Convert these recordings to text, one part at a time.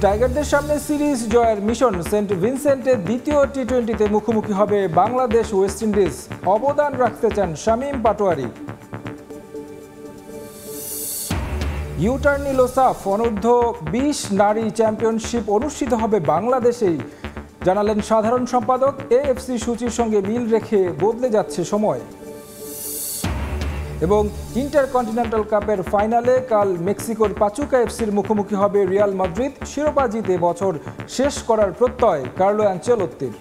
টাইগারদের সামনে সিরিজ জয়ের মিশন। সেন্ট ভিনসেন্টের দ্বিতীয় টি-20তে মুখোমুখি হবে বাংলাদেশ ওয়েস্ট ইন্ডিজ। অবদান রাখতে চান শামীম পাটোয়ারি। ইউটার্ন নিল সাফ। অনূর্ধ্ব 20 নারী চ্যাম্পিয়নশিপ অনুষ্ঠিত হবে বাংলাদেশেই, জানালেন সাধারণ সম্পাদক। এএফসি সূচির সঙ্গে মিল রেখে বদলে যাচ্ছে সময়। এবং ইন্টারকন্টিনেন্টাল কাপের ফাইনালে কাল মেক্সিকোর পাচুকা এফসির মুখোমুখি হবে রিয়াল মাদ্রিদ। শিরোপা জিতে বছর শেষ করার প্রত্যয় কার্লো আনচেলত্তির।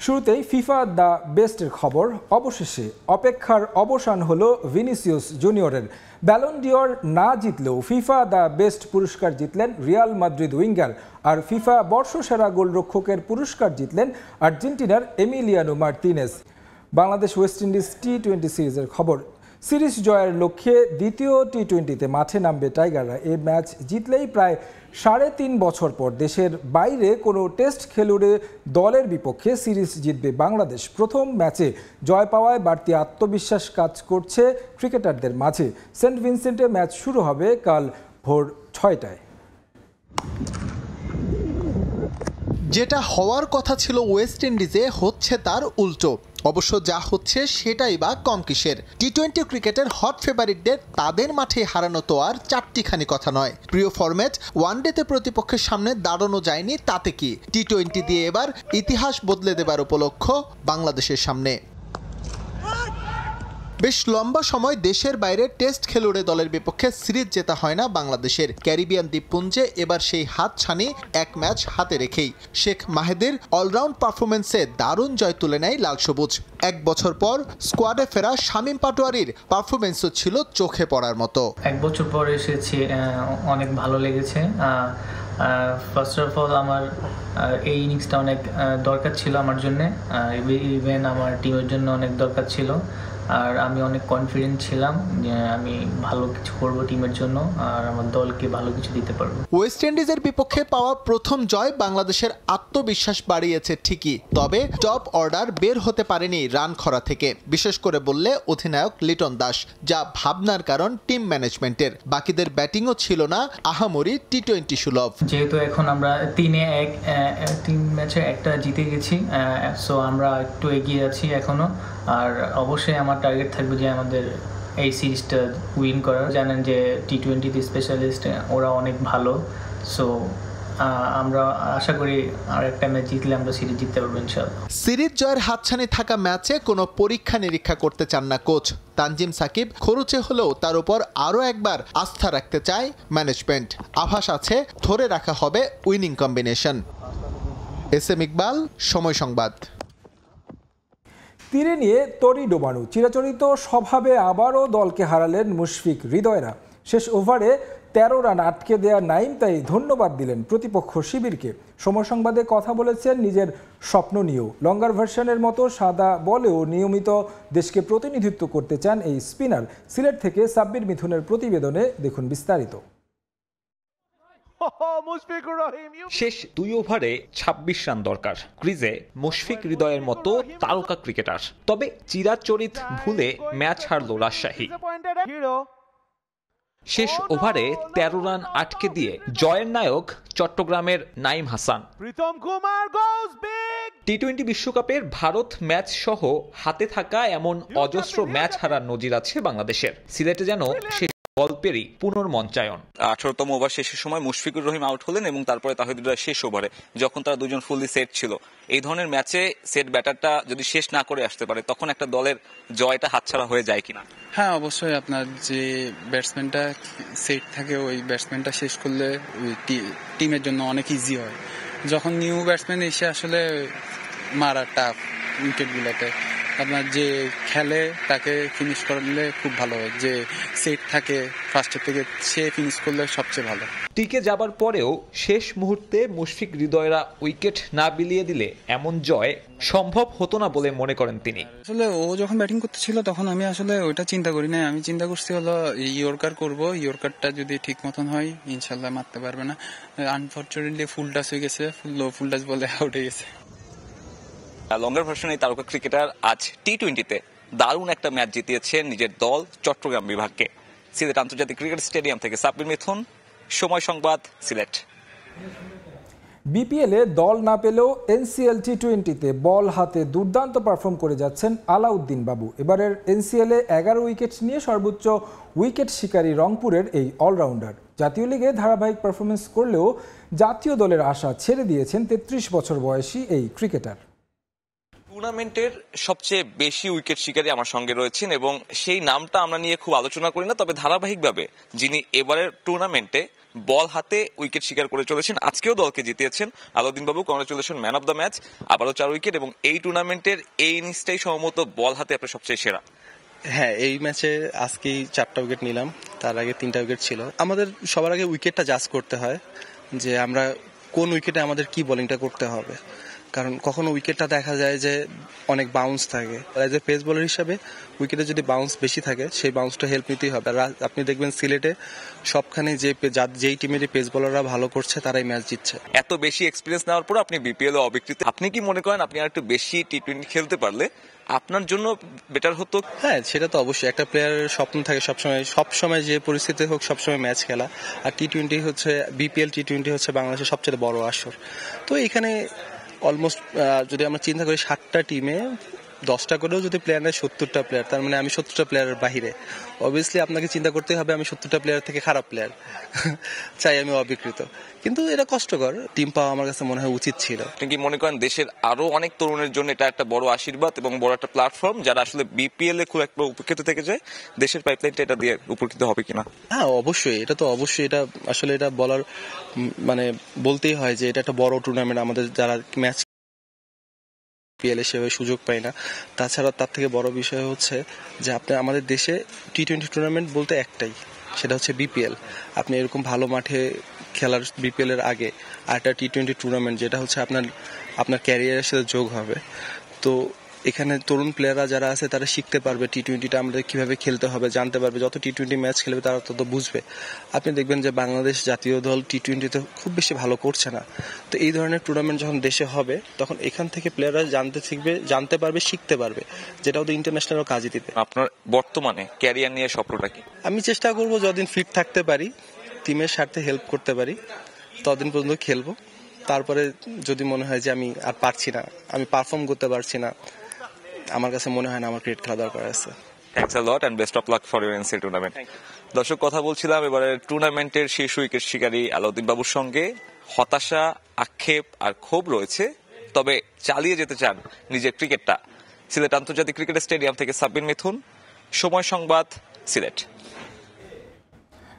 শুরুতেই ফিফা দ্য বেস্টের খবর। অবশেষে অপেক্ষার অবসান হলো ভিনিসিয়াস জুনিয়রের। ব্যালন ডিওর না জিতলেও ফিফা দ্য বেস্ট পুরস্কার জিতলেন রিয়াল মাদ্রিদ উইঙ্গার। আর ফিফা বর্ষসেরা গোলরক্ষকের পুরস্কার জিতলেন আর্জেন্টিনার Emiliano Martinez. Bangladesh West Indies টি-20 সিরিজের খবর। সিরিজ জয়ের লক্ষ্যে দ্বিতীয় টি-20তে মাঠে নামবে টাইগাররা। এই ম্যাচ জিতলেই প্রায় 3.5 বছর পর দেশের বাইরে কোনো টেস্ট খেলুড়ে দলের বিপক্ষে সিরিজ জিতবে বাংলাদেশ। প্রথম ম্যাচে জয় পাওয়ায় বাড়তি আত্মবিশ্বাস কাজ করছে ক্রিকেটারদের মাঝে। সেন্ট ভিনসেন্টে ম্যাচ শুরু হবে কাল ভোর 6টায়। যেটা হওয়ার কথা ছিল ওয়েস্ট ইন্ডিজে হচ্ছে তার উল্টো। অবশ্য যা হচ্ছে সেটাই বা কম কিসের। টি-20 ক্রিকেটের হট ফেভারিটদের তাদের মাঠে হারানো তো আর চারটিখানি কথা নয়। প্রিয় ফরম্যাট ওয়ানডেতে প্রতিপক্ষের সামনে দাঁড়ানো যায়নি, তাতে কি? টি-20 দিয়ে এবার ইতিহাস বদলে দেবার উপলক্ষ বাংলাদেশের সামনে। বেশ লম্বা সময় দেশের বাইরে টেস্ট খেলুড়ে দলের বিপক্ষে সিরিজ জেতা হয় না বাংলাদেশের। ক্যারিবিয়ান দ্বীপপুঞ্জে এবার সেই হাতছানি এক ম্যাচ হাতে রেখেই শেখ মাহেদির অলরাউন্ড পারফরমেন্সে দারুণ জয় তুলে নেয় লাল সবুজ। 1 বছর পর স্কোয়াডে ফেরা শামীম পাটোয়ারির পারফরমেন্সও ছিল চোখে পড়ার মতো। 1 বছর পর এসেছি, অনেক ভালো লেগেছে। ফার্স্ট অফ অল আমার এই ইনিংসটা অনেক দরকার ছিল আমার জন্য, ইভেন আমার টিমের জন্য অনেক দরকার ছিল। আর আমি অনেক কনফিডেন্ট ছিলাম যে আমি ভালো কিছু করবো টিমের জন্য আর আমার দলকে ভালো কিছু দিতে পারবো। ওয়েস্ট ইন্ডিজের বিপক্ষে পাওয়া প্রথম জয় বাংলাদেশের আত্মবিশ্বাস বাড়িয়েছে ঠিকই, তবে টপ অর্ডার বের হতে পারেনি রান খরা থেকে, বিশেষ করে বললে অধিনায়ক লিটন দাস। যা ভাবনার কারণ টিম ম্যানেজমেন্টের। বাকিদের ব্যাটিংও ছিল না আহামরি টি-20 সুলভ। যেহেতু এখন আমরা 3-1 তিন ম্যাচে একটা জিতে গেছি, সো আমরা একটু এগিয়ে আছি এখনো। আর অবশ্যই আমার টার্গেট থাকবে যে আমাদের এই সিরিজটা উইন করার। জানেন যে টি-20 স্পেশালিস্ট ওরা অনেক ভালো, সো আমরা আশা করি আর একটা ম্যাচ জিতলে আমরা সিরিজ জিততে পারবো ইনশাআল্লাহ। সিরিজ জয়ের হাতছানি থাকা ম্যাচে কোনো পরীক্ষা নিরীক্ষা করতে চান না কোচ তানজিম সাকিব। খরুচে হলেও তার উপর আরও একবার আস্থা রাখতে চায় ম্যানেজমেন্ট। আভাস আছে ধরে রাখা হবে উইনিং কম্বিনেশন। এস.এম. ইকবাল, সময় সংবাদ। তীরে নিয়ে তরি ডোবানো চিরাচরিত স্বভাবে আবারও দলকে হারালেন মুশফিক হৃদয়রা। শেষ ওভারে 13 রান আটকে দেয়া নাইম তাই ধন্যবাদ দিলেন প্রতিপক্ষ শিবিরকে। সময় সংবাদে কথা বলেছেন নিজের স্বপ্ন নিয়েও। লঙ্গার ভার্সনের মতো সাদা বলেও নিয়মিত দেশকে প্রতিনিধিত্ব করতে চান এই স্পিনার। সিলেট থেকে সাব্বির মিথুনের প্রতিবেদনে দেখুন বিস্তারিত। শেষ 2 ওভারে 26 রান দরকার। ক্রিজে মুশফিক হৃদয়ের মতো তারকা ক্রিকেটার, তবে চিরাচরিত ভুলে ম্যাচ হারল রাজশাহী। শেষ ওভারে 13 রান আটকে দিয়ে জয়ের নায়ক চট্টগ্রামের নাইম হাসান। টি-20 বিশ্বকাপের ভারত ম্যাচ সহ হাতে থাকা এমন অজস্র ম্যাচ হারার নজির আছে বাংলাদেশের। সিলেটে যেন শেষ গল্পেরই পুনর্মঞ্চায়ন। 18তম ওভার শেষের সময় মুশফিকুর রহিম আউট হলেন এবং তারপরে তাহিদ হৃদয় শেষ ওভারে, যখন তারা দুজন ফুললি সেট ছিল। এই ধরনের ম্যাচে সেট ব্যাটারটা যদি শেষ না করে আসতে পারে, তখন একটা দলের জয়টা হাতছাড়া হয়ে যায় কিনা? হ্যাঁ, অবশ্যই। আপনার যে ব্যাটসম্যানটা সেট থাকে ওই ব্যাটসম্যানটা শেষ করলে টিমের জন্য অনেক ইজি হয়। যখন নিউ ব্যাটসম্যান এসে আসলে মারা টাফ উইকেটগুলোতে, আপনার যে খেলে তাকে ফিনিশ করলে খুব ভালো হয়। যে সেট থাকে ফার্স্টের থেকে সে ফিনিশ করলে সবচেয়ে ভালো। টিকে যাবার পরেও শেষ মুহূর্তে মুশফিক হৃদয়রা উইকেট না বিলিয়ে দিলে এমন জয় সম্ভব হতো না বলে মনে করেন তিনি। আসলে ও যখন ব্যাটিং করতেছিল তখন আমি আসলে ওইটা চিন্তা করি না। আমি চিন্তা করছি হলো ইয়র্কার করব, ইয়র্কারটা যদি ঠিক মতন হয় ইনশাল্লাহ মারতে পারবে না। আনফরচুনেটলি ফুল টাচ হয়ে গেছে, ফুল টাচ বলে আউট হয়ে গেছে। লঙ্গার ভার্সন এই তারকা ক্রিকেটার আজ টি-20-তে দারুণ একটা ম্যাচ জিতিয়েছেন নিজের দল চট্টগ্রাম বিভাগকে। সিলেট আন্তর্জাতিক ক্রিকেট স্টেডিয়াম থেকে সাব্বির মিথুন, সময় সংবাদ, সিলেট। বিপিএলে দল না পেলেও এনসিএল টি-20-তে বল হাতে দুর্দান্ত পারফর্ম করে যাচ্ছেন আলাউদ্দিন বাবু। এবারের এনসিএলে 11 উইকেট নিয়ে সর্বোচ্চ উইকেট শিকারী রংপুরের এই অলরাউন্ডার। জাতীয় লিগে ধারাবাহিক পারফরমেন্স করলেও জাতীয় দলের আশা ছেড়ে দিয়েছেন 33 বছর বয়সী এই ক্রিকেটার। টুর্নামেন্টের সবচেয়ে বেশি উইকেট শিকারী আমার সঙ্গে রয়েছেন এবং সেই নামটা আমরা নিয়ে খুব আলোচনা করি না, তবে ধারাবাহিকভাবে যিনি এবারের টুর্নামেন্টে বল হাতে উইকেট শিকার করে চলেছেন, আজকেও দলকে জিতিয়েছেন আলাউদ্দিন বাবু। Congratulation, man of the match, আবারও 4 উইকেট এবং এই টুর্নামেন্টের এই ইনিংসটাই সম্ভবত বল হাতে আপনার সবচেয়ে সেরা। হ্যাঁ, এই ম্যাচে আজকেই 4টা উইকেট নিলাম, তার আগে 3টা উইকেট ছিল। আমাদের সবার আগে উইকেটটা জাজ করতে হয় যে আমরা কোন উইকেটে আমাদের কি বোলিংটা করতে হবে, কারণ কখনো উইকেটটা দেখা যায় যে অনেক বাউন্স থাকে। এজ এ পেস বোলার হিসাবে উইকেটে যদি বাউন্স বেশি থাকে সেই বাউন্সটা হেল্প নিতেই হবে। আর আপনি দেখবেন সিলেটে সবখানে যেই টিমের পেস বোলাররা ভালো করছে তারাই ম্যাচ জিতছে। এত বেশি এক্সপিরিয়েন্স নেওয়ার পর আপনি বিপিএল এ অবিকৃত, আপনি কি মনে করেন আপনি আর একটু বেশি টি-20 খেলতে পারলে আপনার জন্য বেটার হতো? হ্যাঁ, সেটা তো অবশ্যই। একটা প্লেয়ারের স্বপ্ন থাকে সবসময় যে পরিস্থিতি হোক সবসময় ম্যাচ খেলা। আর টি-20 হচ্ছে বিপিএল টি-20 হচ্ছে বাংলাদেশের সবচেয়ে বড় আসর। তো এখানে অলমোস্ট যদি আমরা চিন্তা করি 7টা টিমে 10টা করেও যদি প্লেয়ার নেয় 70টা প্লেয়ার, তার মানে আমি 70টা প্লেয়ারের বাহিরে। অবভিয়াসলি আপনাকে চিন্তা করতে হবে আমি 70টা প্লেয়ার থেকে খারাপ প্লেয়ার চাই আমি অবিকৃত, কিন্তু এটা কষ্টকর। টিম পাওয়া আমার কাছে মনে হয় উচিত ছিল। আপনি কি মনে করেন দেশের আরো অনেক তরুণের জন্য এটা একটা বড় আশীর্বাদ এবং বড় একটা প্ল্যাটফর্ম, যারা আসলে বিপিএল এ খুব একটা উপকৃত থেকে যায়, দেশের পাইপলাইনটা এটা দিয়ে উপকৃত হবে কিনা? হ্যাঁ, অবশ্যই। এটা তো অবশ্যই, এটা আসলে এটা বলার মানে বলতেই হয় যে এটা একটা বড় টুর্নামেন্ট। আমাদের যারা ম্যাচ বিপিএল সেভাবে সুযোগ পায় না। তাছাড়া তার থেকে বড় বিষয় হচ্ছে যে আপনি আমাদের দেশে টি-20 টুর্নামেন্ট বলতে একটাই, সেটা হচ্ছে বিপিএল। আপনি এরকম ভালো মাঠে খেলার বিপিএল এর আগে আরেকটা টি-20 টুর্নামেন্ট, যেটা হচ্ছে আপনার ক্যারিয়ারের সাথে যোগ হবে। তো এখানে তরুণ প্লেয়াররা যারা আছে তারা শিখতে পারবে টি-20টা আমাদের কিভাবে খেলতে হবে, জানতে পারবে। যত টি-20 ম্যাচ খেলবে তারা তত বুঝবে। আপনি দেখবেন যে বাংলাদেশ জাতীয় দল টি-20তে খুব বেশি ভালো করছে না। তো এই ধরনের টুর্নামেন্ট যখন দেশে হবে তখন এখান থেকে প্লেয়াররা জানতে পারবে, শিখতে পারবে, যেটা ওদের ইন্টারন্যাশনাল কাজে দিবে। আপনার বর্তমানে ক্যারিয়ার নিয়ে স্বপ্নটা কি? আমি চেষ্টা করব যতদিন ফিট থাকতে পারি, টিমের স্বার্থে হেল্প করতে পারি, ততদিন পর্যন্ত খেলবো। তারপরে যদি মনে হয় যে আমি আর পারছি না, আমি পারফর্ম করতে পারছি না, আমার কাছে মনে হয় না আমার ক্রিকেট খেলা দরকার আছে। Thanks a lot and best of luck for your NCL tournament. দর্শক, কথা বলছিলাম এবারে টুর্নামেন্টের শীর্ষ উইকেট শিকারী আলাউদ্দিন বাবুর সঙ্গে। হতাশা, আক্ষেপ আর ক্ষোভ রয়েছে, তবে চালিয়ে যেতে চান নিজের ক্রিকেটটা। সিলেট আন্তর্জাতিক ক্রিকেট স্টেডিয়াম থেকে সাব্বির মিথুন, সময় সংবাদ, সিলেট।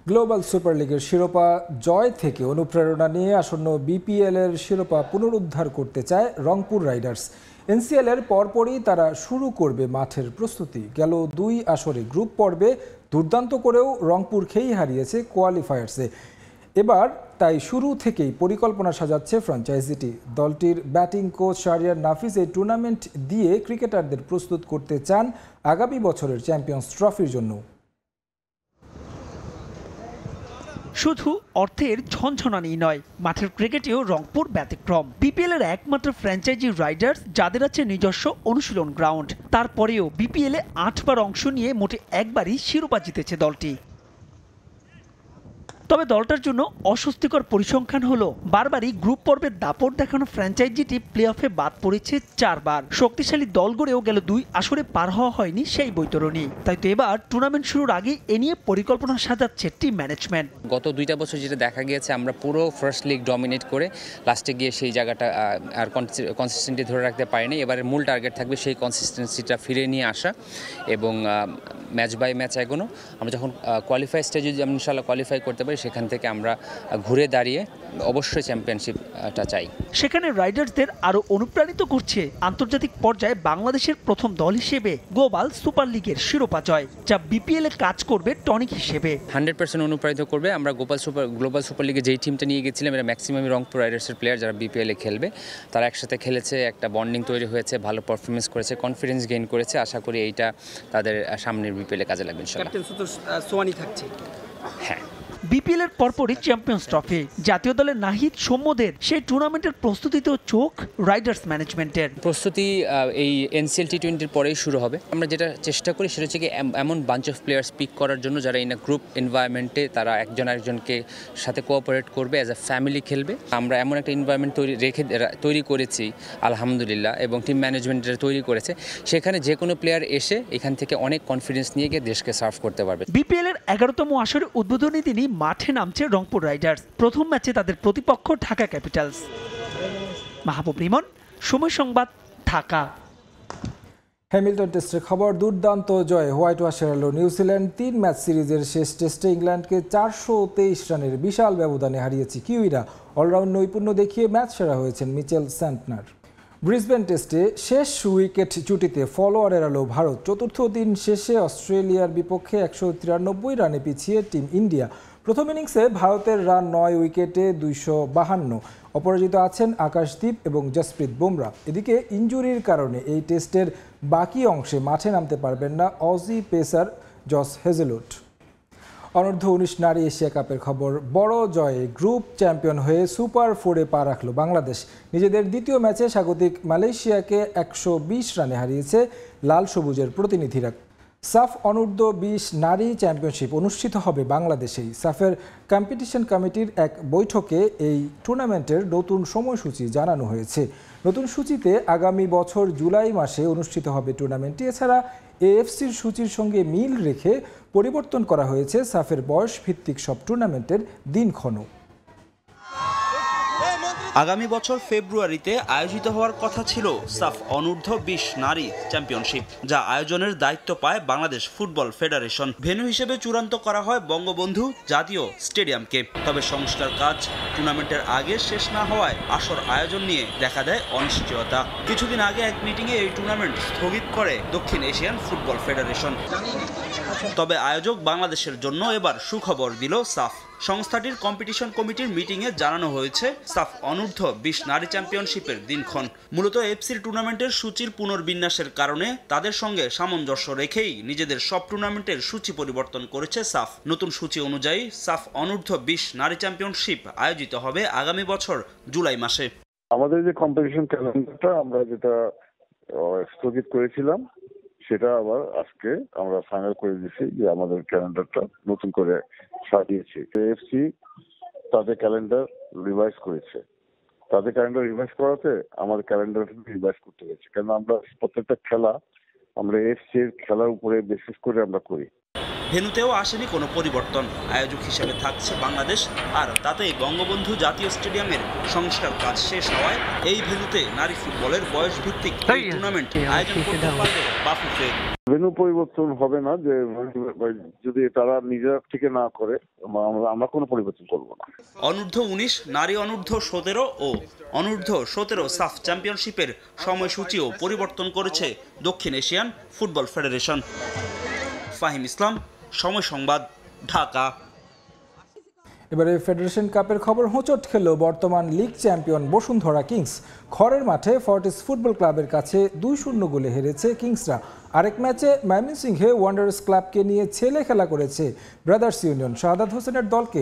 গ্লোবাল সুপার লিগের শিরোপা জয় থেকে অনুপ্রেরণা নিয়ে আসন্ন বিপিএল এর শিরোপা পুনরুদ্ধার করতে চায় রংপুর রাইডার্স। এনসিএল এর পরপরই তারা শুরু করবে মাঠের প্রস্তুতি। গেল 2 আসরে গ্রুপ পর্বে দুর্দান্ত করেও রংপুর খেই হারিয়েছে কোয়ালিফায়ার্সে। এবার তাই শুরু থেকেই পরিকল্পনা সাজাচ্ছে ফ্র্যাঞ্চাইজিটি। দলটির ব্যাটিং কোচ শাহরিয়ার নাফিস এই টুর্নামেন্ট দিয়ে ক্রিকেটারদের প্রস্তুত করতে চান আগামী বছরের চ্যাম্পিয়ন্স ট্রফির জন্য। শুধু অর্থের ঝনঝনানি নয়, মাঠের ক্রিকেটেও রংপুর ব্যতিক্রম। বিপিএল এর একমাত্র ফ্র্যাঞ্চাইজি রাইডার্স, যাদের আছে নিজস্ব অনুশীলন গ্রাউন্ড। তারপরেও বিপিএল এ 8 বার অংশ নিয়ে মোটে একবারই শিরোপা জিতেছে দলটি। তবে দলটার জন্য অস্বস্তিকর পরিসংখ্যান হলো বারবারই গ্রুপ পর্বের দাপট দেখানো ফ্র্যাঞ্চাইজিটি প্লে অফে বাদ পড়েছে 4 বার। শক্তিশালী দল গড়েও গেল 2 আসরে পার হওয়া হয়নি সেই বৈতরণী। তাই তো এবার টুর্নামেন্ট শুরুর আগে এ নিয়ে পরিকল্পনা সাজাচ্ছে টিম ম্যানেজমেন্ট। গত 2টা বছর যেটা দেখা গিয়েছে, আমরা পুরো ফার্স্ট লিগ ডমিনেট করে লাস্টে গিয়ে সেই জায়গাটা আর কনসিস্টেন্সি ধরে রাখতে পারিনি। এবারে মূল টার্গেট থাকবে সেই কনসিস্টেন্সিটা ফিরে নিয়ে আসা এবং ম্যাচ বাই ম্যাচ এগোনো। আমরা যখন কোয়ালিফাই স্টেজে যদি ইনশাআল্লাহ কোয়ালিফাই করতে পারি, সেখান থেকে আমরা ঘুরে দাঁড়িয়ে অবশ্যই চ্যাম্পিয়নশিপটা চাই। সেখানে রাইডার্সদের আরও অনুপ্রাণিত করছে আন্তর্জাতিক পর্যায়ে বাংলাদেশের প্রথম দল হিসেবে গ্লোবাল সুপার লিগের শিরোপা জয়, যা বিপিএল এ কাজ করবে টনিক হিসেবে। 100% অনুপ্রাণিত করবে। আমরা গ্লোবাল সুপার লিগে যেই টিমটা নিয়ে গেছিলাম, এরা ম্যাক্সিমাম রংপুর রাইডার্সের প্লেয়ার যারা বিপিএল এ খেলবে। তারা একসাথে খেলেছে, একটা বন্ডিং তৈরি হয়েছে, ভালো পারফরমেন্স করেছে, কনফিডেন্স গেইন করেছে। আশা করি এইটা তাদের সামনের বিপিএল এ কাজে লাগবে ইনশাআল্লাহ। ক্যাপ্টেন সোয়ানি থাকছে। হ্যাঁ, বিপিএল এর পরপরই চ্যাম্পিয়ন্স ট্রফি। জাতীয় দলের নাহিদ সৌম্যদের সেই টুর্নামেন্টের প্রস্তুতিতেও চোখ রাইডার্স ম্যানেজমেন্টের। প্রস্তুতি এই এনসিএল টি20-র পরেই শুরু হবে। আমরা যেটা চেষ্টা করি সেটা হচ্ছে কি এমন বাঞ্চ অফ প্লেয়ার্স পিক করার জন্য যারা ইন আ গ্রুপ এনভায়রনমেন্টে তারা একজন আরেকজনকে সাথে কোঅপারেট করবে, অ্যাজ আ ফ্যামিলি খেলবে। আমরা এমন একটা এনভায়রনমেন্ট তৈরি করেছি আলহামদুলিল্লাহ, এবং টিম ম্যানেজমেন্ট তৈরি করেছে, সেখানে যে কোনো প্লেয়ার এসে এখান থেকে অনেক কনফিডেন্স নিয়ে গিয়ে দেশকে সার্ভ করতে পারবে। বিপিএল এর 11তম আসরে উদ্বোধনী দিনই মাঠে নামছে রংপুর রাইডার্স। প্রথম ম্যাচে তাদের প্রতিপক্ষ ঢাকা ক্যাপিটালস। মাহবুব রিমন, সময় সংবাদ, ঢাকা। হ্যামিল্টন টেস্টের খবর, দুর্দান্ত জয়ে হোয়াইট ওয়াশ এড়ালো নিউজিল্যান্ড। 3 ম্যাচ সিরিজের শেষ টেস্টে ইংল্যান্ডকে 423 রানের বিশাল ব্যবধানে হারিয়েছে কিউইরা। অলরাউন্ড নৈপুণ্য দেখিয়ে ম্যাচ সেরা হয়েছেন মিচেল স্যান্টনার। ব্রিসবেন টেস্টে শেষ উইকেট জুটিতে ফলোয়ার এড়ালো ভারত। চতুর্থ দিন শেষে অস্ট্রেলিয়ার বিপক্ষে 193 রানে পিছিয়ে টিম ইন্ডিয়া। প্রথম ইনিংসে ভারতের রান 9 উইকেটে 252। অপরাজিত আছেন আকাশদীপ এবং জসপ্রীত বুমরা। এদিকে ইনজুরির কারণে এই টেস্টের বাকি অংশে মাঠে নামতে পারবেন না অজি পেসার জস হেজেলউড। অনূর্ধ্ব-19 নারী এশিয়া কাপের খবর, বড় জয়ে গ্রুপ চ্যাম্পিয়ন হয়ে সুপার 4-এ পা রাখল বাংলাদেশ। নিজেদের দ্বিতীয় ম্যাচে স্বাগতিক মালয়েশিয়াকে 120 রানে হারিয়েছে লাল সবুজের প্রতিনিধিরা। সাফ অনূর্ধ্ব-20 নারী চ্যাম্পিয়নশিপ অনুষ্ঠিত হবে বাংলাদেশেই। সাফের কম্পিটিশন কমিটির এক বৈঠকে এই টুর্নামেন্টের নতুন সময়সূচি জানানো হয়েছে। নতুন সূচিতে আগামী বছর জুলাই মাসে অনুষ্ঠিত হবে টুর্নামেন্টটি। এছাড়া এএফসির সূচির সঙ্গে মিল রেখে পরিবর্তন করা হয়েছে সাফের বয়স ভিত্তিক সব টুর্নামেন্টের দিনক্ষণ। আগামী বছর ফেব্রুয়ারিতে আয়োজিত হওয়ার কথা ছিল সাফ অনূর্ধ্ব-20 নারী চ্যাম্পিয়নশিপ, যা আয়োজনের দায়িত্ব পায় বাংলাদেশ ফুটবল ফেডারেশন। ভেন্যু হিসেবে চূড়ান্ত করা হয় বঙ্গবন্ধু জাতীয় স্টেডিয়ামকে। তবে সংস্কার কাজ টুর্নামেন্টের আগে শেষ না হওয়ায় আসর আয়োজন নিয়ে দেখা দেয় অনিশ্চয়তা। কিছুদিন আগে এক মিটিংয়ে এই টুর্নামেন্ট স্থগিত করে দক্ষিণ এশিয়ান ফুটবল ফেডারেশন। তবে আয়োজক বাংলাদেশের জন্য এবার সুখবর দিল সাফ। সংস্থাটির কম্পিটিশন কমিটির মিটিংয়ে জানানো হয়েছে সাফ অনূর্ধ্ব-20 নারী চ্যাম্পিয়নশিপের দিনক্ষণ। মূলত এফসির টুর্নামেন্টের সূচির পুনর্বিন্যাসের কারণে তাদের সঙ্গে সামঞ্জস্য রেখেই নিজেদের সব টুর্নামেন্টের সূচি পরিবর্তন করেছে সাফ। নতুন সূচি অনুযায়ী সাফ অনূর্ধ্ব-20 নারী চ্যাম্পিয়নশিপ আয়োজিত হবে আগামী বছর জুলাই মাসে। আমাদের যে কম্পিটিশন ক্যালেন্ডারটা আমরা যেটা স্থগিত করেছিলাম সেটা আবার আজকে আমরা ফাইনাল করে দিয়েছি যে আমাদের ক্যালেন্ডারটা নতুন করে সাজিয়েছি। এএফসি তাদের ক্যালেন্ডার রিভাইজ করেছে। তাদের ক্যালেন্ডার রিভাইজ করাতে আমাদের ক্যালেন্ডার রিভাইজ করতে হয়েছে, কেন আমরা প্রত্যেকটা খেলা আমরা এএফসি এর খেলার উপরে বেসিস করে আমরা করি। ভেন্যুতেও আসেনি কোনো পরিবর্তন। আয়োজক হিসেবে থাকছে বাংলাদেশ, আর তাতেই বঙ্গবন্ধু জাতীয় স্টেডিয়ামের সংস্কার কাজ শেষ হওয়ায় এই ভেন্যুতে নারী ফুটবলের বয়স ভিত্তিক টুর্নামেন্ট আয়োজন করতে পারবে বাফুফে। ভেন্যু পরিবর্তন হবে না, যে যদি তারা নিজেরা থেকে না করে আমরা কোনো পরিবর্তন করবো না। অনূর্ধ্ব-19 নারী অনূর্ধ্ব-17 ও অনূর্ধ্ব-17 সাফ চ্যাম্পিয়নশিপের সময়সূচিও পরিবর্তন করেছে দক্ষিণ এশিয়ান ফুটবল ফেডারেশন। ফাহিম ইসলাম, সময় সংবাদ, ঢাকা। এবারে ফেডারেশন কাপের খবর, হোঁচট খেল বর্তমান লিগ চ্যাম্পিয়ন বসুন্ধরা কিংস। খড়ের মাঠে ফর্টিস ফুটবল ক্লাবের কাছে 2-0 গোলে হেরেছে কিংসরা। আরেক ম্যাচে ময়মনসিংহে ওয়ান্ডারার্স ক্লাবকে নিয়ে ছেলে খেলা করেছে ব্রাদার্স ইউনিয়ন। শাহাদাত হোসেনের দলকে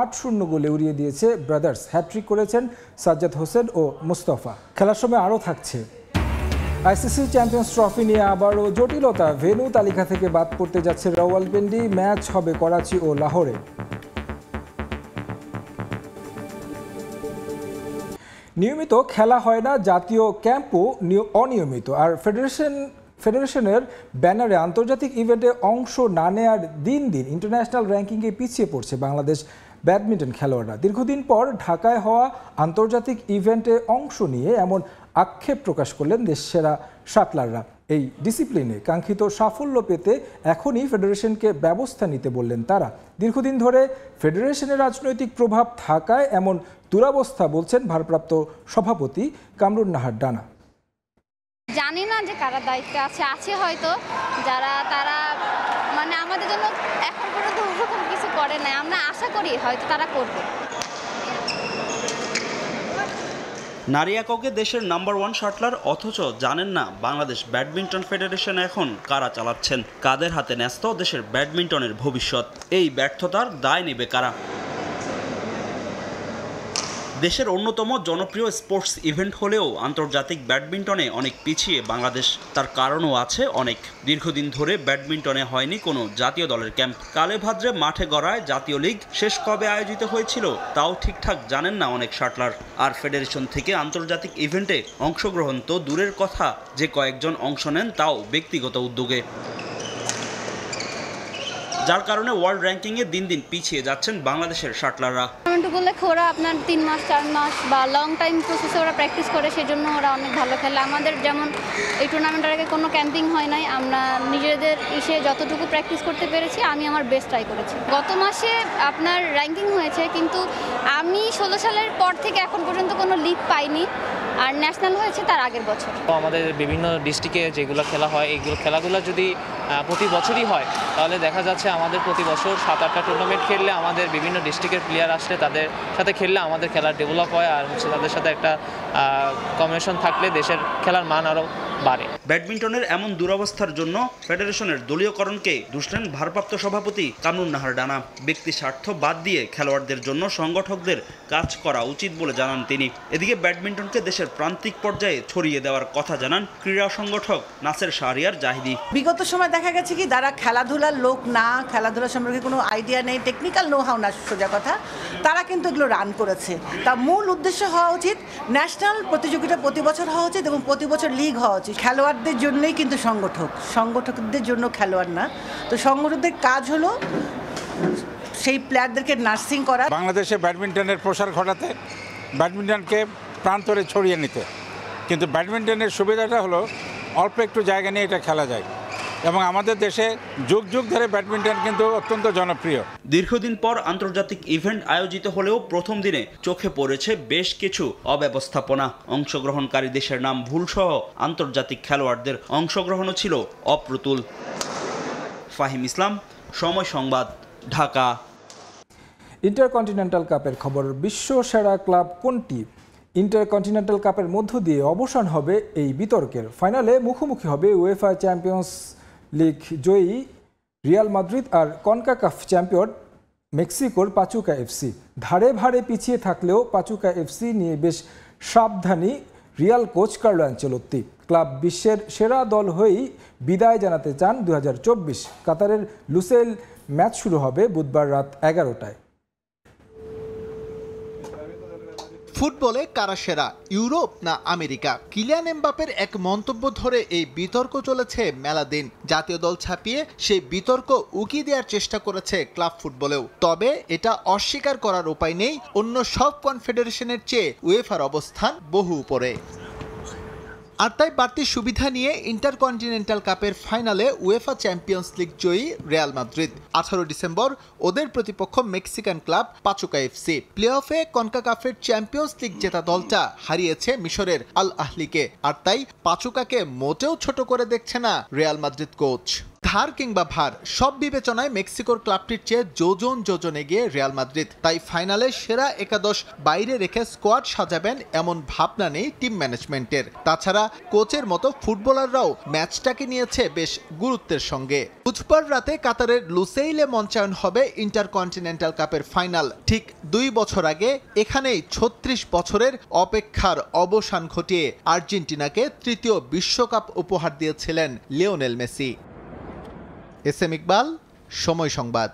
8-0 গোলে উড়িয়ে দিয়েছে ব্রাদার্স। হ্যাট্রিক করেছেন সাজ্জাদ হোসেন ও মুস্তফা। খেলার সময় আরও থাকছে আইসিসি চ্যাম্পিয়ন্স ট্রফি নিয়ে আবারও জটিলতা। ভেন্যু তালিকা থেকে বাদ পড়তে যাচ্ছে রাওয়ালপিন্ডি। ম্যাচ হবে করাচি ও লাহোরে। নিয়মিত খেলা হয় না, জাতীয় ক্যাম্পও অনিয়মিত। আর ফেডারেশনের ব্যানারে আন্তর্জাতিক ইভেন্টে অংশ না নেয়ার দিন দিন ইন্টারন্যাশনাল র্যাঙ্কিংয়ে পিছিয়ে পড়ছে বাংলাদেশ ব্যাডমিন্টন খেলোয়াড়রা। দীর্ঘদিন পর ঢাকায় হওয়া আন্তর্জাতিক ইভেন্টে অংশ নিয়ে এমন আক্ষেপ প্রকাশ করলেন দেশসেরা শাটলাররা। এই ডিসিপ্লিনে কাঙ্ক্ষিত সাফল্য পেতে এখনই ফেডারেশনকে ব্যবস্থা নিতে বললেন তারা। দীর্ঘদিন ধরে ফেডারেশনের রাজনৈতিক প্রভাব থাকায় এমন দুরবস্থা, বলছেন ভারপ্রাপ্ত সভাপতি কামরুন নাহার ডানা। জানি না যে কারা দায়িত্বে আছে হয়তো যারা তারা মানে আমাদের জন্য এখন পর্যন্ত ওরকম কিছু করে নাই। আমরা আশা করি হয়তো তারা করবে। নারী এককে দেশের নাম্বার 1 শাটলার, অথচ জানেন না বাংলাদেশ ব্যাডমিন্টন ফেডারেশন এখন কারা চালাচ্ছেন, কাদের হাতে ন্যস্ত দেশের ব্যাডমিন্টনের ভবিষ্যৎ। এই ব্যর্থতার দায় নেবে কারা? দেশের অন্যতম জনপ্রিয় স্পোর্টস ইভেন্ট হলেও আন্তর্জাতিক ব্যাডমিন্টনে অনেক পিছিয়ে বাংলাদেশ। তার কারণও আছে অনেক। দীর্ঘদিন ধরে ব্যাডমিন্টনে হয়নি কোনো জাতীয় দলের ক্যাম্প। কালে ভাদ্রে মাঠে গড়ায় জাতীয় লীগ শেষ কবে আয়োজিত হয়েছিল তাও ঠিকঠাক জানেন না অনেক শাটলার। আর ফেডারেশন থেকে আন্তর্জাতিক ইভেন্টে অংশগ্রহণ তো দূরের কথা, যে কয়েকজন অংশ নেন তাও ব্যক্তিগত উদ্যোগে। যার কারণে ওয়ার্ল্ড র্যাঙ্কিংয়ে দিন দিন পিছিয়ে যাচ্ছেন বাংলাদেশের শাটলাররা। টুর্নামেন্টগুলো ওরা আপনার 3 মাস 4 মাস বা লং টাইম প্রসেসে ওরা প্র্যাকটিস করে, সেজন্য ওরা অনেক ভালো খেলে। আমাদের যেমন এই টুর্নামেন্টের আগে কোনো ক্যাম্পিং হয় নাই, আমরা নিজেদের এসে যতটুকু প্র্যাকটিস করতে পেরেছি আমি আমার বেস্ট ট্রাই করেছি। গত মাসে আপনার র্যাঙ্কিং হয়েছে, কিন্তু আমি 16 সালের পর থেকে এখন পর্যন্ত কোনো লিগ পাইনি, আর ন্যাশনাল হয়েছে তার আগের বছর। আমাদের বিভিন্ন ডিস্ট্রিক্টে যেগুলো খেলা হয়, এইগুলো খেলাগুলো যদি প্রতি বছরই হয় তাহলে দেখা যাচ্ছে আমাদের প্রতি বছর 7-8টা টুর্নামেন্ট খেললে আমাদের বিভিন্ন ডিস্ট্রিক্টের প্লেয়ার আসলে তাদের সাথে খেললে আমাদের খেলার ডেভেলপ হয়, আর তাদের সাথে একটা কম্বিনেশন থাকলে দেশের খেলার মান আরও বাড়ে। ব্যাডমিন্টনের এমন দুরবস্থার জন্য ফেডারেশনের দলীয়করণকে দুষলেন ভারপ্রাপ্ত সভাপতি কামরুন নাহার ডানা। ব্যক্তি স্বার্থ বাদ দিয়ে খেলোয়াড়দের জন্য সংগঠকদের কাজ করা উচিত বলে জানান তিনি। এদিকে ব্যাডমিন্টনকে দেশের প্রান্তিক পর্যায়ে ছড়িয়ে দেওয়ার কথা জানান ক্রীড়া সংগঠক নাসের শাহরিয়ার জাহিদি। বিগত সময় দেখা গেছে কি যারা খেলাধুলার লোক না, খেলাধুলা সম্পর্কে কোনো আইডিয়া নেই, টেকনিক্যাল নো হাও না সোজা কথা, তারা কিন্তু এগুলো রান করেছে। তা মূল উদ্দেশ্য হওয়া উচিত ন্যাশনাল প্রতিযোগিতা প্রতি বছর হওয়া উচিত এবং প্রতি বছর লিগ হওয়া উচিত। খেলোয়াড়দের জন্যই কিন্তু সংগঠকদের জন্য খেলোয়াড় না। তো সংগঠকদের কাজ হলো সেই প্লেয়ারদেরকে নার্সিং করা, বাংলাদেশে ব্যাডমিন্টনের প্রসার ঘটাতে, ব্যাডমিন্টনকে প্রান্তরে ছড়িয়ে নিতে। কিন্তু ব্যাডমিন্টনের সুবিধাটা হলো অল্প একটু জায়গা নিয়ে এটা খেলা যায়, এবং আমাদের দেশে যুগ যুগ ধরে ব্যাডমিন্টন কিন্তু অত্যন্ত জনপ্রিয়। দীর্ঘদিন পর আন্তর্জাতিক ইভেন্ট আয়োজিত হলেও প্রথম দিনে চোখে পড়েছে বেশ কিছু অব্যবস্থাপনা। অংশগ্রহণকারী দেশের নাম ভুলসহ আন্তর্জাতিক খেলোয়াড়দের অংশগ্রহণও ছিল অপ্রতুল। ফাহিম ইসলাম, সময় সংবাদ, ঢাকা। ইন্টারকন্টিনেন্টাল কাপের খবর। বিশ্ব সেরা ক্লাব কোনটি? ইন্টারকন্টিনেন্টাল কাপের মধ্য দিয়ে অবসান হবে এই বিতর্কের। ফাইনালে মুখোমুখি হবে উয়েফা চ্যাম্পিয়ন্স লিগ জয়ী রিয়াল মাদ্রিদ আর কনকাকাফ চ্যাম্পিয়ন মেক্সিকোর পাচুকা এফসি। ধারে ভারে পিছিয়ে থাকলেও পাচুকা এফসি নিয়ে বেশ সাবধানী Real coach Carlo Ancelotti. Club বিশ্বের সেরা দল হয়েই বিদায় জানাতে চান 2024। কাতারের লুসেইল ম্যাচ শুরু হবে বুধবার রাত 11টায়। ফুটবলে কারা সেরা, ইউরোপ না আমেরিকা? কিলিয়ান এমবাপের এক মন্তব্য ধরে এই বিতর্ক চলেছে মেলা দিন। জাতীয় দল ছাপিয়ে সেই বিতর্ক উকি দেওয়ার চেষ্টা করেছে ক্লাব ফুটবলেও। তবে এটা অস্বীকার করার উপায় নেই, অন্য সব কনফেডারেশনের চেয়ে উয়েফার অবস্থান বহু উপরে। আর তাই বাড়তি সুবিধা নিয়ে ইন্টারকন্টিনেন্টাল কাপের ফাইনালে উয়েফা চ্যাম্পিয়ন্স লিগ জয়ী রিয়াল মাদ্রিদ। 18 ডিসেম্বর ওদের প্রতিপক্ষ Mexican club Pachuca FC. Play অফে কনকাকাফের চ্যাম্পিয়ন্স লিগ জেতা দলটা হারিয়েছে মিশরের আল আহলিকে। আর তাই পাচুকাকে মোটেও ছোট করে দেখছে না রিয়াল মাদ্রিদ কোচ। ধার কিংবা ভার সব বিবেচনায় মেক্সিকোর ক্লাবটির চেয়ে যোজন এগিয়ে রিয়াল মাদ্রিদ। তাই ফাইনালে সেরা একাদশ বাইরে রেখে স্কোয়াড সাজাবেন এমন ভাবনা নেই টিম ম্যানেজমেন্টের। তাছাড়া কোচের মতো ফুটবলাররাও ম্যাচটাকে নিয়েছে বেশ গুরুত্বের সঙ্গে। বুধবার রাতে কাতারের লুসেইলে মঞ্চায়ন হবে ইন্টারকন্টিনেন্টাল কাপের ফাইনাল। ঠিক 2 বছর আগে এখানেই 36 বছরের অপেক্ষার অবসান ঘটিয়ে আর্জেন্টিনাকে তৃতীয় বিশ্বকাপ উপহার দিয়েছিলেন লিওনেল মেসি। এসএম ইকবাল, সময় সংবাদ।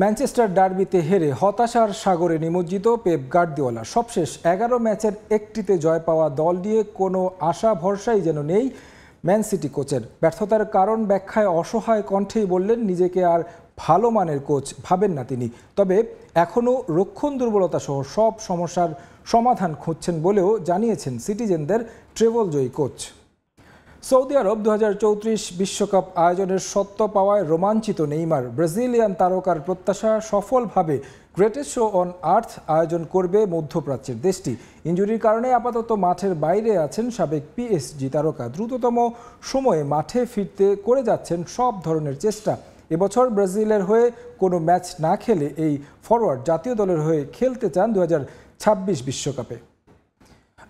ম্যানচেস্টার ডার্বিতে হেরে হতাশার সাগরে নিমজ্জিত পেপ গার্দিওলা। সবশেষ 11 ম্যাচের একটিতে জয় পাওয়া দল নিয়ে কোনো আশা ভরসাই যেন নেই ম্যান সিটি কোচের। ব্যর্থতার কারণ ব্যাখ্যায় অসহায় কণ্ঠেই বললেন নিজেকে আর ভালো মানের কোচ ভাবেন না তিনি। তবে এখনও রক্ষণ দুর্বলতা সহ সব সমস্যার সমাধান খুঁজছেন বলেও জানিয়েছেন সিটিজেনদের ট্রেবল জয়ী কোচ। সৌদি আরব 2034 বিশ্বকাপ আয়োজনের সত্ত্ব পাওয়ায় রোমাঞ্চিত নেইমার। ব্রাজিলিয়ান তারকার প্রত্যাশা সফলভাবে গ্রেটেস্ট শো অন আর্থ আয়োজন করবে মধ্যপ্রাচ্যের দেশটি। ইনজুরির কারণে আপাতত মাঠের বাইরে আছেন সাবেক পিএসজি তারকা। দ্রুততম সময়ে মাঠে ফিরতে করে যাচ্ছেন সব ধরনের চেষ্টা। এবছর ব্রাজিলের হয়ে কোনো ম্যাচ না খেলে এই ফরওয়ার্ড জাতীয় দলের হয়ে খেলতে চান 2026 বিশ্বকাপে।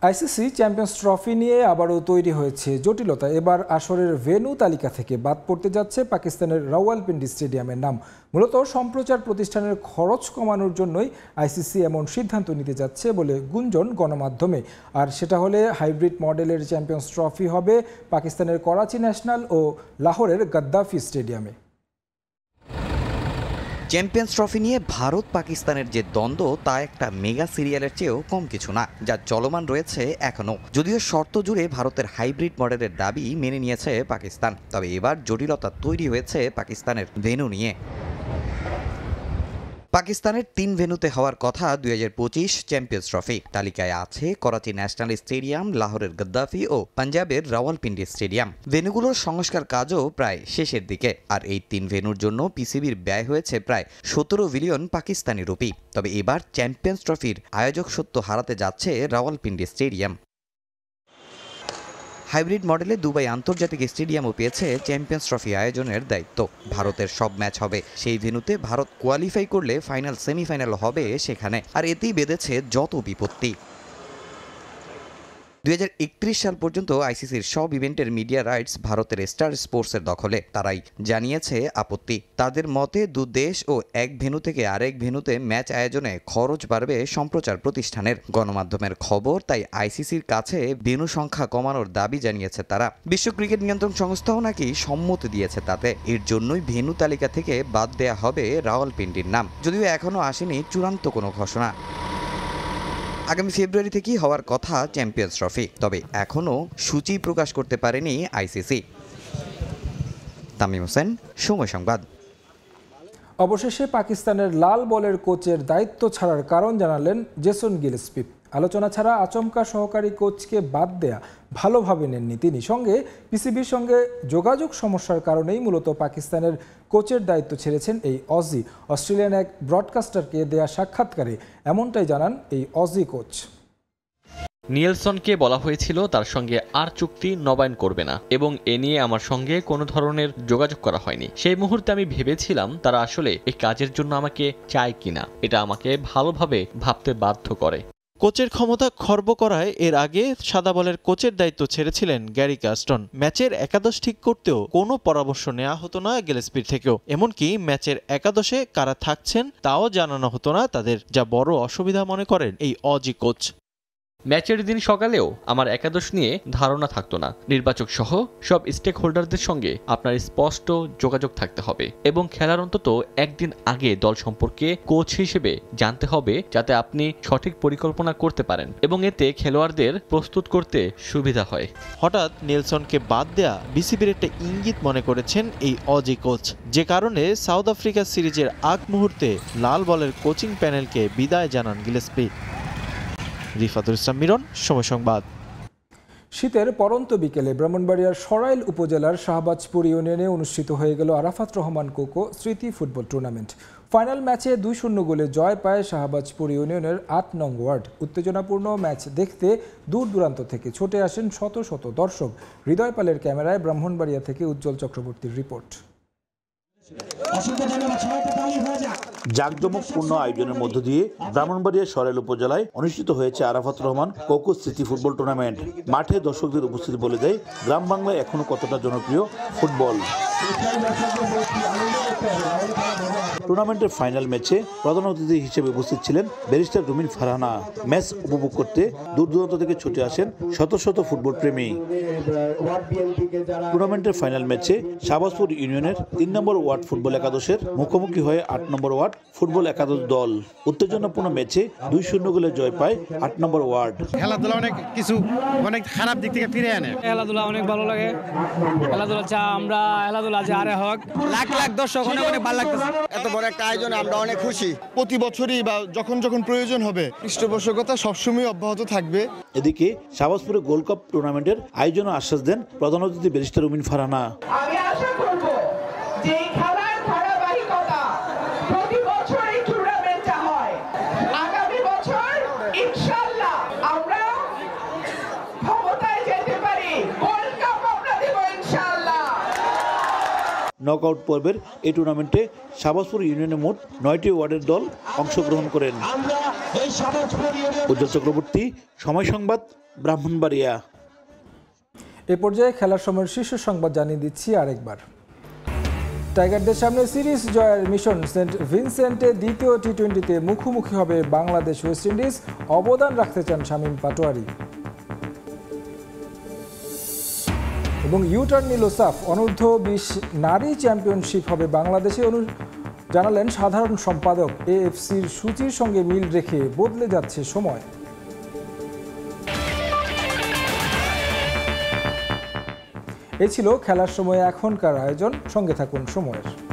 আইসিসি চ্যাম্পিয়ন্স ট্রফি নিয়ে আবারও তৈরি হয়েছে জটিলতা। এবার আসরের ভেন্যু তালিকা থেকে বাদ পড়তে যাচ্ছে পাকিস্তানের রাওয়ালপিন্ডি স্টেডিয়ামের নাম। মূলত সম্প্রচার প্রতিষ্ঠানের খরচ কমানোর জন্যই আইসিসি এমন সিদ্ধান্ত নিতে যাচ্ছে বলে গুঞ্জন গণমাধ্যমে। আর সেটা হলে হাইব্রিড মডেলের চ্যাম্পিয়ন্স ট্রফি হবে পাকিস্তানের করাচি ন্যাশনাল ও লাহোরের গাদ্দাফি স্টেডিয়ামে। চ্যাম্পিয়ন্স ট্রফি নিয়ে ভারত পাকিস্তানের যে দ্বন্দ্ব তা একটা মেগা সিরিয়ালের চেয়েও কম কিছু না, যা চলমান রয়েছে এখনও। যদিও শর্ত জুড়ে ভারতের হাইব্রিড মডেলের দাবি মেনে নিয়েছে পাকিস্তান, তবে এবার জটিলতা তৈরি হয়েছে পাকিস্তানের ভেন্যু নিয়ে। পাকিস্তানের 3 ভেন্যুতে হওয়ার কথা 2025 চ্যাম্পিয়ন্স ট্রফি। তালিকায় আছে করাচি ন্যাশনাল স্টেডিয়াম, লাহোরের গাদ্দাফি ও পাঞ্জাবের রাওয়ালপিন্ডি স্টেডিয়াম। ভেন্যুগুলোর সংস্কার কাজও প্রায় শেষের দিকে। আর এই 3 ভেন্যুর জন্য পিসিবির ব্যয় হয়েছে প্রায় 17 বিলিয়ন পাকিস্তানি রুপি। তবে এবার চ্যাম্পিয়ন্স ট্রফির আয়োজক সত্ত্ব হারাতে যাচ্ছে রাওয়ালপিন্ডি স্টেডিয়াম। হাইব্রিড মডেলে দুবাই আন্তর্জাতিক স্টেডিয়ামও পেয়েছে চ্যাম্পিয়ন্স ট্রফি আয়োজনের দায়িত্ব। ভারতের সব ম্যাচ হবে সেই ভেন্যুতে। ভারত কোয়ালিফাই করলে ফাইনাল সেমিফাইনাল হবে সেখানে। আর এতেই বেঁধেছে যত বিপত্তি। 2031 সাল পর্যন্ত আইসিসির সব ইভেন্টের মিডিয়া রাইটস ভারতের স্টার স্পোর্টসের দখলে। তারাই জানিয়েছে আপত্তি। তাদের মতে দু দেশ ও এক ভেন্যু থেকে আরেক ভেন্যুতে ম্যাচ আয়োজনে খরচ বাড়বে সম্প্রচার প্রতিষ্ঠানের। গণমাধ্যমের খবর, তাই আইসিসির কাছে ভেন্যু সংখ্যা কমানোর দাবি জানিয়েছে তারা। বিশ্ব ক্রিকেট নিয়ন্ত্রণ সংস্থাও নাকি সম্মতি দিয়েছে তাতে। এর জন্যই ভেন্যু তালিকা থেকে বাদ দেয়া হবে রাওয়ালপিন্ডির নাম, যদিও এখনও আসেনি চূড়ান্ত কোনো ঘোষণা। আগামী ফেব্রুয়ারি থেকেই হওয়ার কথা চ্যাম্পিয়ন্স ট্রফি, তবে এখনও সূচি প্রকাশ করতে পারেনি আইসিসি। তামিম হোসেন, সময় সংবাদ। অবশেষে পাকিস্তানের লাল বলের কোচের দায়িত্ব ছাড়ার কারণ জানালেন জেসন গিলস্পি। আলোচনা ছাড়া আচমকা সহকারী কোচকে বাদ দেয়া ভালোভাবে নেননি তিনি। সঙ্গে পিসিবির সঙ্গে যোগাযোগ সমস্যার কারণেই মূলত পাকিস্তানের কোচের দায়িত্ব ছেড়েছেন এই অজি। অস্ট্রেলিয়ান এক ব্রডকাস্টারকে দেয়া সাক্ষাৎকারে এমনটাই জানান এই অজি কোচ। নিয়েলসনকে বলা হয়েছিল তার সঙ্গে আর চুক্তি নবায়ন করবে না, এবং এ নিয়ে আমার সঙ্গে কোনো ধরনের যোগাযোগ করা হয়নি। সেই মুহূর্তে আমি ভেবেছিলাম তারা আসলে এই কাজের জন্য আমাকে চায় কিনা। এটা আমাকে ভালোভাবে ভাবতে বাধ্য করে। কোচের ক্ষমতা খর্ব করায় এর আগে সাদা বলের কোচের দায়িত্ব ছেড়েছিলেন গ্যারি কাস্টন। ম্যাচের একাদশ ঠিক করতেও কোনো পরামর্শ নেওয়া হতো না গিলস্পির থেকেও। এমনকি ম্যাচের একাদশে কারা থাকছেন তাও জানানো হতো না তাদের, যা বড় অসুবিধা মনে করেন এই অজি কোচ। ম্যাচের দিন সকালেও আমার একাদশ নিয়ে ধারণা থাকতো না। নির্বাচক সহ সব স্টেক হোল্ডারদের সঙ্গে আপনার স্পষ্ট যোগাযোগ থাকতে হবে এবং খেলার অন্তত একদিন আগে দল সম্পর্কে কোচ হিসেবে জানতে হবে, যাতে আপনি সঠিক পরিকল্পনা করতে পারেন এবং এতে খেলোয়াড়দের প্রস্তুত করতে সুবিধা হয়। হঠাৎ নেলসনকে বাদ দেয়া বিসিবির একটা ইঙ্গিত মনে করেছেন এই অজি কোচ, যে কারণে সাউথ আফ্রিকা সিরিজের আগ মুহূর্তে লাল বলের কোচিং প্যানেলকে বিদায় জানান গিলস্পি। রিফাতুল ইসলাম মিরন, সময় সংবাদ। শীতের পরন্ত বিকেলে ব্রাহ্মণবাড়িয়ার সরাইল উপজেলার শাহবাজপুর ইউনিয়নে অনুষ্ঠিত হয়ে গেল আরাফাত রহমান কোকো স্মৃতি ফুটবল টুর্নামেন্ট। ফাইনাল ম্যাচে 2-0 গোলে জয় পায় শাহবাজপুর ইউনিয়নের 8 নং ওয়ার্ড। উত্তেজনাপূর্ণ ম্যাচ দেখতে দূর দূরান্ত থেকে ছুটে আসেন শত শত দর্শক। হৃদয় পালের ক্যামেরায় ব্রাহ্মণবাড়িয়া থেকে উজ্জ্বল চক্রবর্তীর রিপোর্ট। জাঁকজমকপূর্ণ আয়োজনের মধ্য দিয়ে ব্রাহ্মণবাড়িয়া সরাইল উপজেলায় অনুষ্ঠিত হয়েছে আরাফাত রহমান কোকো স্মৃতি ফুটবল টুর্নামেন্ট। মাঠে দর্শকদের উপস্থিতি বলে দেয় গ্রাম বাংলায় এখনো কতটা জনপ্রিয় ফুটবল। টুর্নামেন্টের ফাইনাল ম্যাচে প্রধান অতিথি হিসেবে উপস্থিত ছিলেন ব্যারিস্টার রুমিন ফারহানা। ম্যাচ উপভোগ করতে দূর দূরান্ত থেকে ছুটে আসেন শত শত ফুটবল প্রেমী। টুর্নামেন্টের ফাইনাল ম্যাচে শাহবাজপুর ইউনিয়নের 3 নম্বর ওয়ার্ড ফুটবল একাদশের মুখোমুখি হয়ে 8 নম্বর ওয়ার্ড ফুটবল একাদশ দল। উত্তেজনাপূর্ণ ম্যাচে 2-0 গোলে জয় পায় 8 নম্বর ওয়ার্ড। খেলাধুলা অনেক খারাপ দিক থেকে ফিরে আনে। খেলাধুলা অনেক ভালো লাগে। খেলাধুলা আমরা খেলাধুলা যে আরে হোক, লাখ লাখ দর্শক অনেক ভালো লাগতেছে। এত বড় একটা আয়োজনে আমরা অনেক খুশি। প্রতি বছরই বা যখন প্রয়োজন হবে পৃষ্ঠপোষকতা সবসময় অব্যাহত থাকবে। এদিকে শাহবাজপুরে গোল্ড কাপ টুর্নামেন্টের আয়োজনে আশ্বাস দেন প্রধান অতিথি ব্যারিস্টার রুমিন ফারহানা। আমি আশা করব যে খেলার ধারাবাহিকতা প্রতি বছর এই টুর্নামেন্টটা হয়, আগামী বছর ইনশাআল্লাহ আমরা ক্ষমতায় যেতে পারি, গোল্ড কাপ আমরা দেব ইনশাআল্লাহ। নকআউট পর্বের এই টুর্নামেন্টে শাহবাজপুর ইউনিয়নের মোট 9টি ওয়ার্ডের দল অংশগ্রহণ করেন। উজ্জ্বল চক্রবর্তী, সময় সংবাদ, ব্রাহ্মণবাড়িয়া। এ পর্যায়ে খেলার সময়ের শীর্ষ সংবাদ জানিয়ে দিচ্ছি আরেকবার। টাইগারদের সামনে সিরিজ জয়ের মিশন। সেন্ট ভিনসেন্টে দ্বিতীয় টি-20তে মুখোমুখি হবে বাংলাদেশ ওয়েস্ট ইন্ডিজ। অবদান রাখতে চান শামীম পাটোয়ারি। এবং ইউটার্ন নিল সাফ। অনূর্ধ্ব 20 নারী চ্যাম্পিয়নশিপ হবে বাংলাদেশে, জানালেন সাধারণ সম্পাদক। এএফসির সূচির সঙ্গে মিল রেখে বদলে যাচ্ছে সময়। এ ছিল খেলার সময় এখনকার আয়োজন। সঙ্গে থাকুন সময়ের।